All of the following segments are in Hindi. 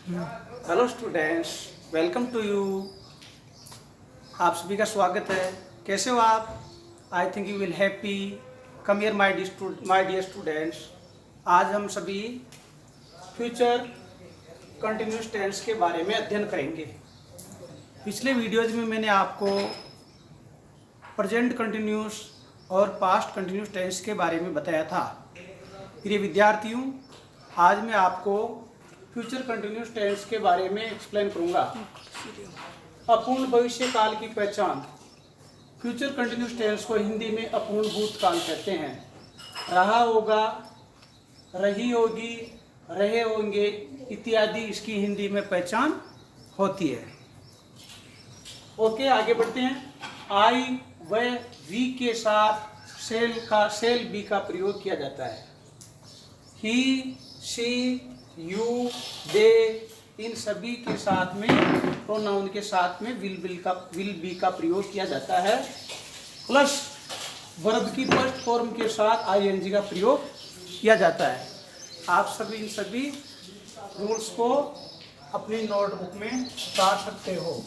Hello students, welcome to you. आप सभी का स्वागत है। कैसे हो आप? I think you will happy. Come here my dear students. आज हम सभी फ्यूचर कंटिन्यूस टेंस के बारे में अध्ययन करेंगे। पिछले वीडियोज में मैंने आपको प्रेजेंट कंटिन्यूस और पास्ट कंटिन्यूस टेंस के बारे में बताया था। प्रिय विद्यार्थियों, आज मैं आपको फ्यूचर कंटिन्यूस टेंस के बारे में एक्सप्लेन करूंगा। अपूर्ण भविष्य काल की पहचान। फ्यूचर कंटिन्यूस टेंस को हिंदी में अपूर्ण भूतकाल कहते हैं। रहा होगा, रही होगी, रहे होंगे इत्यादि इसकी हिंदी में पहचान होती है। ओके, आगे बढ़ते हैं। आई व वी के साथ सेल बी का प्रयोग किया जाता है। ही, शी, यू, दे, इन सभी के साथ में प्रोनाउन के साथ में विल बी का प्रयोग किया जाता है। प्लस वर्ब की फर्स्ट फॉर्म के साथ आईएनजी का प्रयोग किया जाता है। आप सभी इन सभी रूल्स को अपनी नोटबुक में उतार सकते हो।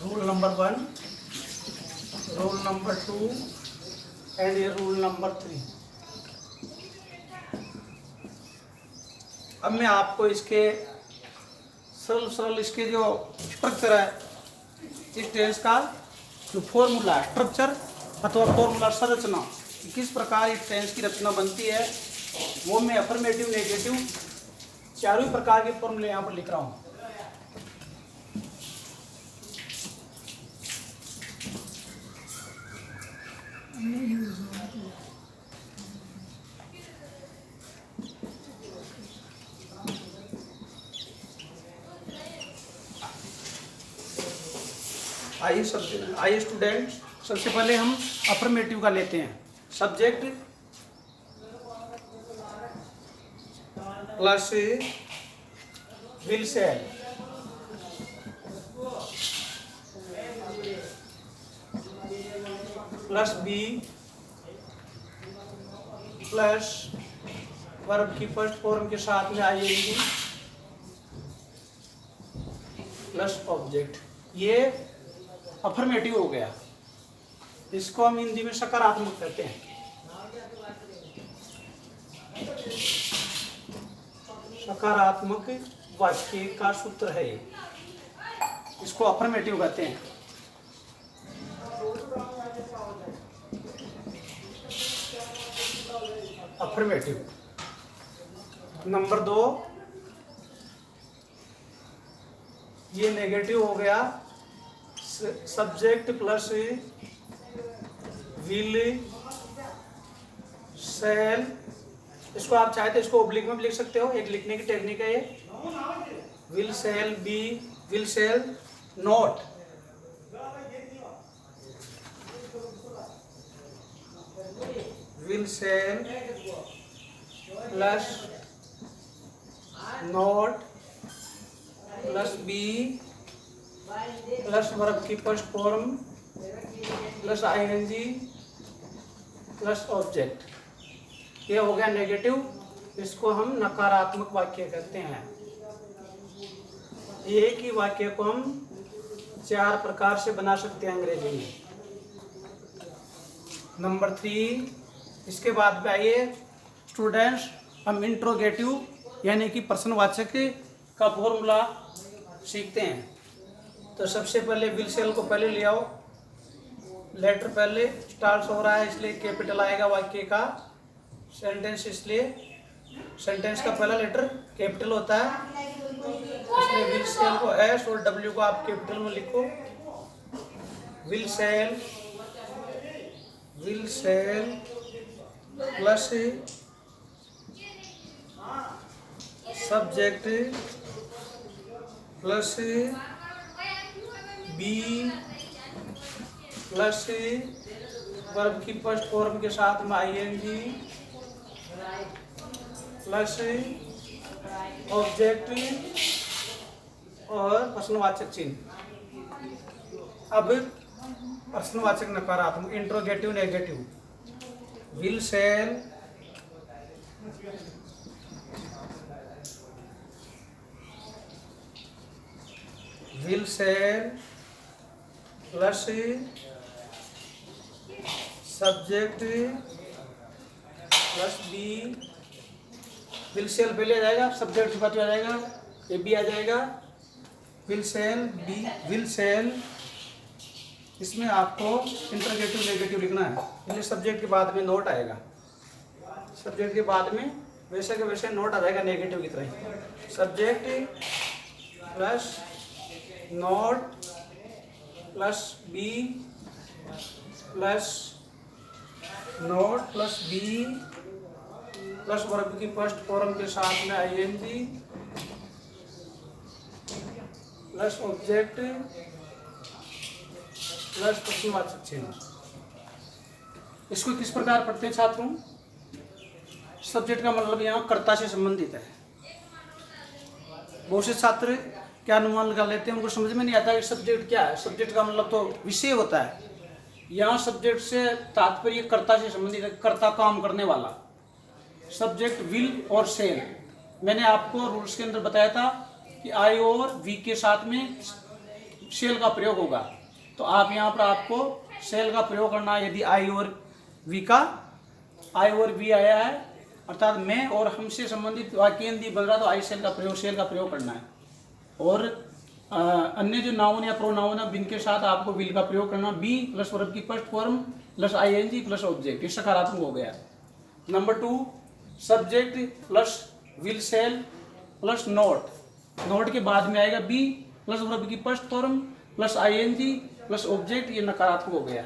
Rule number 1, rule number 2 and ये रूल नंबर 3। अब मैं आपको इसके सरल इसके जो स्ट्रक्चर है, इस टेंस का जो फॉर्मूला है, स्ट्रक्चर अथवा फॉर्मूला संरचना, किस प्रकार इस टेंस की रचना बनती है, वो मैं अफर्मेटिव, नेगेटिव चारों प्रकार के फॉर्मूले यहाँ पर लिख रहा हूँ। आइए स्टूडेंट, सबसे पहले हम अफर्मेटिव का लेते हैं। Subject plus will cell plus be plus verb की फर्स्ट फॉर्म के साथ में आईएनजी प्लस ऑब्जेक्ट। ये अफर्मेटिव हो गया। इसको हम हिंदी में सकारात्मक कहते हैं। सकारात्मक वाक्य का सूत्र है ये, इसको अफर्मेटिव कहते हैं। अफर्मेटिव। नंबर 2, ये नेगेटिव हो गया। Subject plus will shall. इसको आप चाहे तो इसको ओब्लिक में भी लिख सकते हो, एक लिखने की टेक्निक है ये। Will cell be, will sell not, will cell plus not plus be plus verb की first form plus ING plus object. ये हो गया नेगेटिव। इसको हम नकारात्मक वाक्य कहते हैं। एक ही वाक्य को हम 4 प्रकार से बना सकते हैं अंग्रेजी में। नंबर 3, इसके बाद में आइए स्टूडेंट्स, हम इंट्रोगेटिव यानी कि प्रश्नवाचक का फॉर्मूला सीखते हैं। तो सबसे पहले विल सेल को पहले ले आओ। लेटर पहले स्टार्ट हो रहा है इसलिए कैपिटल आएगा वाक्य का। सेंटेंस, इसलिए सेंटेंस का पहला लेटर कैपिटल होता है, इसलिए विल सेल को एस और डब्ल्यू को आप कैपिटल में लिखो। Will cell plus subject plus be plus verb की फर्स्ट फॉर्म के साथ में आईएनजी प्लस ऑब्जेक्ट और प्रश्नवाचक चिन्ह। अब प्रश्नवाचक नकारात्मक, interrogative negative. Will shall will cell plus subject plus be, will shall पहले आ जाएगा, सब्जेक्ट के बाद आ जाएगा ए बी आ जाएगा, will cell be, will shall, इसमें आपको इंटरगेटिव नेगेटिव लिखना है, पहले सब्जेक्ट के बाद में नोट आएगा, सब्जेक्ट के बाद में वैसे के वैसे नोट आ जाएगा नेगेटिव की तरह, subject plus not plus be plus not plus be plus verb की फर्स्ट फॉर्म के साथ में आईएनजी प्लस ऑब्जेक्ट प्लस प्रश्नवाचक चिन्ह। इसको किस प्रकार पढ़ते हैं छात्रों? सब्जेक्ट का मतलब यहाँ कर्ता से संबंधित है। बहुत से छात्र क्या अनुमान लगा लेते हैं, उनको समझ में नहीं आता कि सब्जेक्ट क्या है। सब्जेक्ट का मतलब तो विषय होता है, यहाँ सब्जेक्ट से तात्पर्य कर्ता से संबंधित है, कर्ता काम करने वाला। सब्जेक्ट विल और सेल, मैंने आपको रूल्स के अंदर बताया था कि आई और वी के साथ में सेल का प्रयोग होगा, तो आप यहाँ पर आपको सेल का प्रयोग करना है। यदि आई और वी आया है अर्थात मैं और हमसे संबंधित वाक्यांश बन रहा, तो आई सेल का प्रयोग करना है। और अन्य जो नाउन या प्रोनाउन है जिनके साथ आपको विल का प्रयोग करना, बी प्लस वर्ब की first form plus ING plus object, ये सकारात्मक हो गया। Number 2, subject plus will cell plus not, not के बाद में आएगा बी प्लस वर्ब की first form plus ING plus object, ये नकारात्मक हो गया।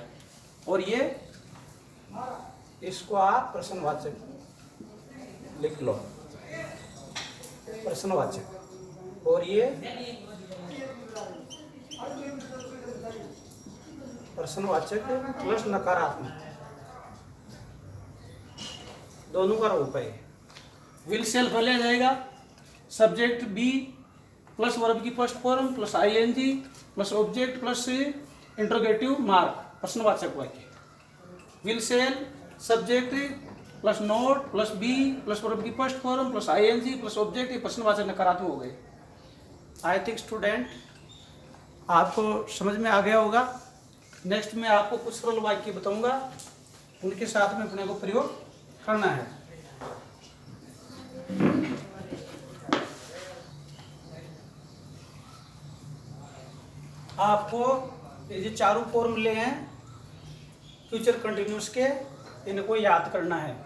और ये इसको आप प्रश्नवाचक लिख लो, प्रश्नवाचक। और ये प्रश्नवाचक प्लस नकारात्मक, दोनों का रूप है। विल सेल पहले आ जाएगा, सब्जेक्ट बी प्लस वर्ब की first form plus ING plus object plus interrogative mark, प्रश्नवाचक वाक्य। Will sell subject plus not plus be plus verb की first form plus ING plus object, ये प्रश्नवाचक नकारात्मक हो गए। आई थिंक स्टूडेंट आपको समझ में आ गया होगा। नेक्स्ट में आपको कुछ सरल वाक्य बताऊंगा, उनके साथ में अपने को प्रयोग करना है। आपको ये जो चारों फॉर्मूले हैं फ्यूचर कंटिन्यूस के, इनको याद करना है।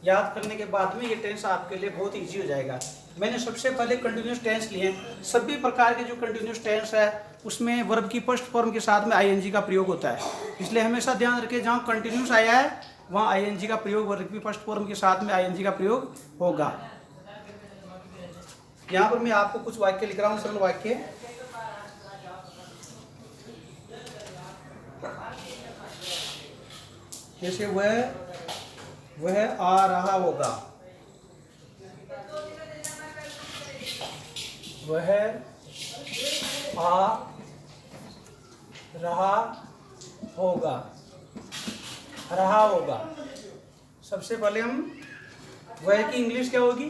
याद करने के बाद में ये टेंस आपके लिए बहुत इजी हो जाएगा। मैंने सबसे पहले कंटिन्यूस टेंस लिए हैं। सभी प्रकार के जो कंटिन्यूस टेंस है उसमें वर्ब की फर्स्ट फॉर्म के साथ में आईएनजी का प्रयोग होता है, इसलिए हमेशा ध्यान रखें जहाँ कंटिन्यूस आया है वहाँ आईएनजी का प्रयोग, वर्ब की फर्स्ट फॉर्म के साथ में आईएनजी का प्रयोग होगा। यहाँ पर मैं आपको कुछ वाक्य लिख रहा हूँ, सरल वाक्य। जैसे वह आ रहा होगा, वह आ रहा होगा, रहा होगा। सबसे पहले हम वह की इंग्लिश क्या होगी?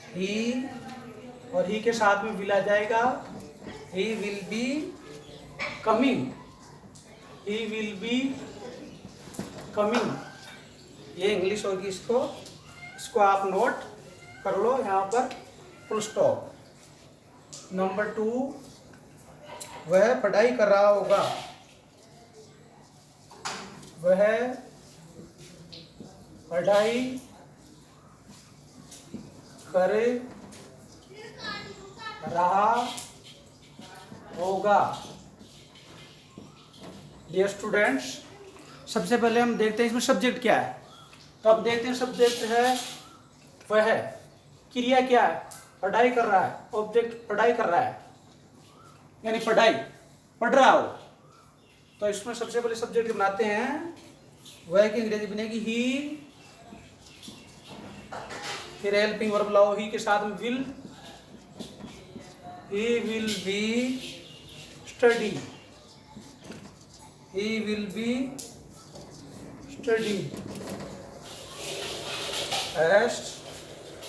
ही और ही के साथ में विल आ जाएगा। ही will be coming, he will be coming, ये इंग्लिश होगी। इसको आप नोट कर लो यहाँ पर, फुल स्टॉप। नंबर 2, वह पढ़ाई कर रहा होगा, वह पढ़ाई कर रहा होगा। डियर स्टूडेंट्स, सबसे पहले हम देखते हैं इसमें सब्जेक्ट क्या है। तो अब देखते हैं सब्जेक्ट है वह, क्रिया क्या है? पढ़ाई कर रहा है, ऑब्जेक्ट पढ़ाई कर रहा है यानी पढ़ाई, पढ़ रहा हो। तो इसमें सबसे पहले सब्जेक्ट बनाते हैं, वह की अंग्रेजी बनेगी ही, फिर हेल्पिंग वर्ब लाओ, ही के साथ में will, he will be study, he will be study,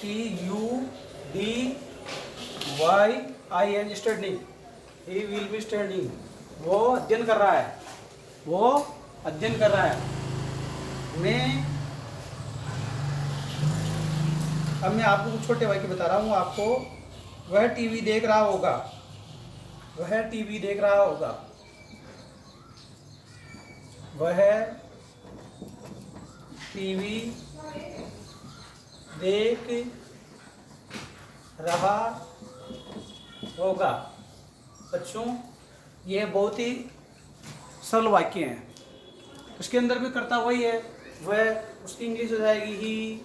STUDY Y I N studying, he will be studying, वो अध्ययन कर रहा है, वो अध्ययन कर रहा है। अब मैं आपको कुछ छोटे वाक्य बता रहा हूँ आपको। वह टीवी देख रहा होगा, वह टीवी देख रहा होगा, वह टीवी देख रहा होगा। बच्चों, ये बहुत ही सरल वाक्य हैं। इसके अंदर भी कर्ता वही है, वह, उसकी इंग्लिश हो जाएगी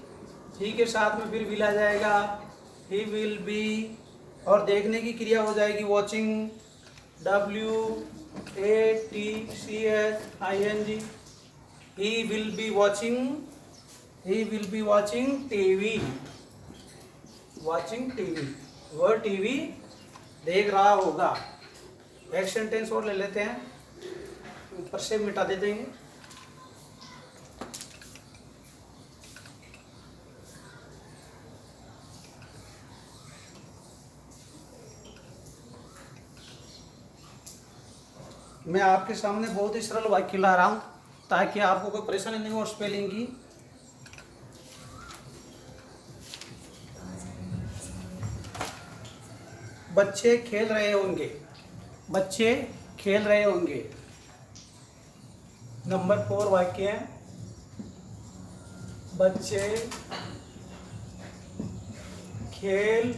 ही के साथ में फिर विल आ जाएगा, ही विल बी, और देखने की क्रिया हो जाएगी watching, WATCHING, he will be watching, he will be watching TV, watching TV, वह टीवी देख रहा होगा। एक सेंटेंस और ले लेते हैं, ऊपर से मिटा दे देंगे। मैं आपके सामने बहुत ही सरल वाक्य ला रहा हूँ ताकि आपको कोई परेशानी नहीं हो स्पेलिंग की। बच्चे खेल रहे होंगे, बच्चे खेल रहे होंगे। नंबर 4 वाक्य है, बच्चे खेल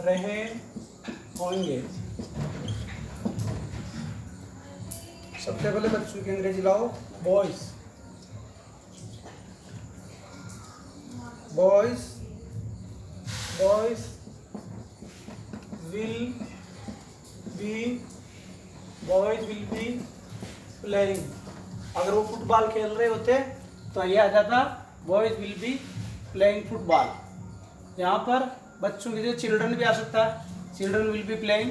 रहे होंगे। सबसे पहले बच्चों की अंग्रेजी लाओ, boys, boys, boys will be, boys will be playing. अगर वो फुटबॉल खेल रहे होते तो ये आ जाता boys will be playing football. यहाँ पर बच्चों की जगह चिल्ड्रन भी आ सकता है, चिल्ड्रन विल बी प्लेइंग।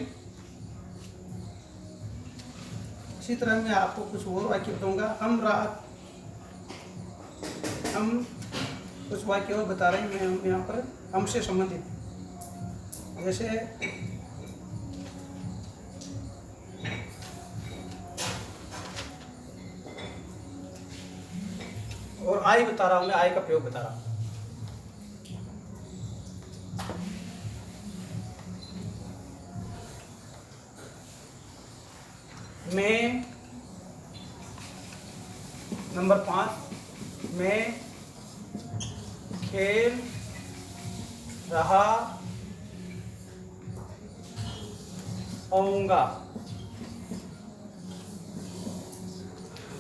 इसी तरह मैं आपको कुछ और वाक्य बताऊंगा। हम कुछ वाक्य और बता रहे हैं मैं यहाँ पर हमसे संबंधित, जैसे और आई बता रहा हूँ, मैं आई का प्रयोग बता रहा हूँ। मैं, नंबर 5, मैं खेल रहा होऊंगा।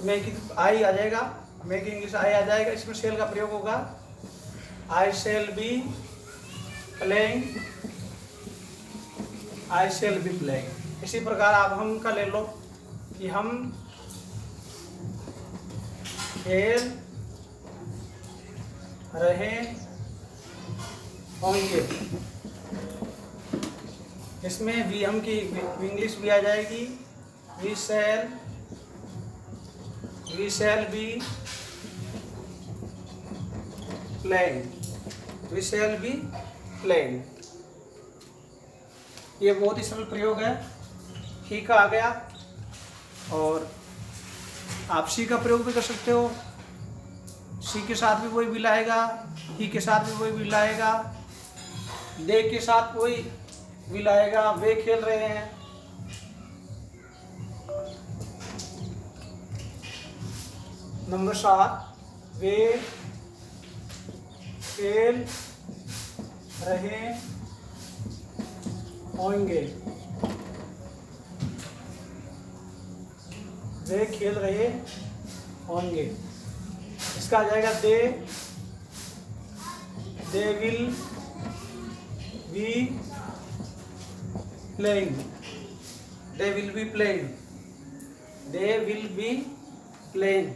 मैं की आई आ जाएगा, मैं की इंग्लिश आई आ जाएगा, इसमें शेल का प्रयोग होगा। I shall be playing, I shall be playing. इसी प्रकार आप हम का ले लो कि हम खेल रहे होंगे। इसमें वी हम की इंग्लिश भी आ जाएगी, we shall be playing, we shall be playing. ये बहुत ही सरल प्रयोग है। ही का आ गया, और आप सी का प्रयोग भी कर सकते हो। सी के साथ भी वही विल आएगा, ही के साथ भी वही विल आएगा, दे के साथ वही विल आएगा। वे खेल रहे हैं, नंबर 7, वे खेल रहे होंगे, वे खेल रहे होंगे। इसका आ जाएगा they will be playing, they will be playing, they will be playing.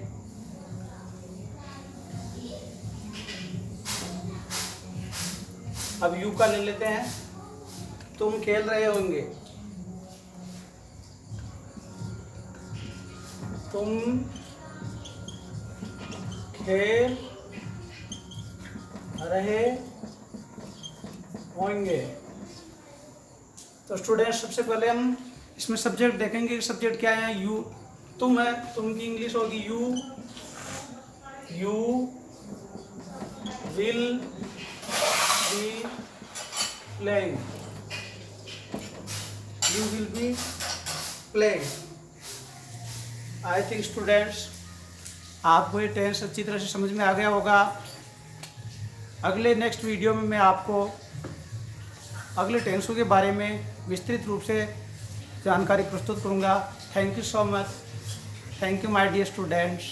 अब यू का ले लेते हैं, तुम खेल रहे होंगे, तुम खेल रहे होंगे। तो स्टूडेंट्स सबसे पहले हम इसमें सब्जेक्ट देखेंगे कि सब्जेक्ट क्या है। यू तुम है, तुम की इंग्लिश होगी you will be playing, you will be playing. I think students आपको ये टेंस अच्छी तरह से समझ में आ गया होगा। अगले नेक्स्ट वीडियो में मैं आपको अगले टेंसों के बारे में विस्तृत रूप से जानकारी प्रस्तुत करूंगा। Thank you so much. Thank you my dear students.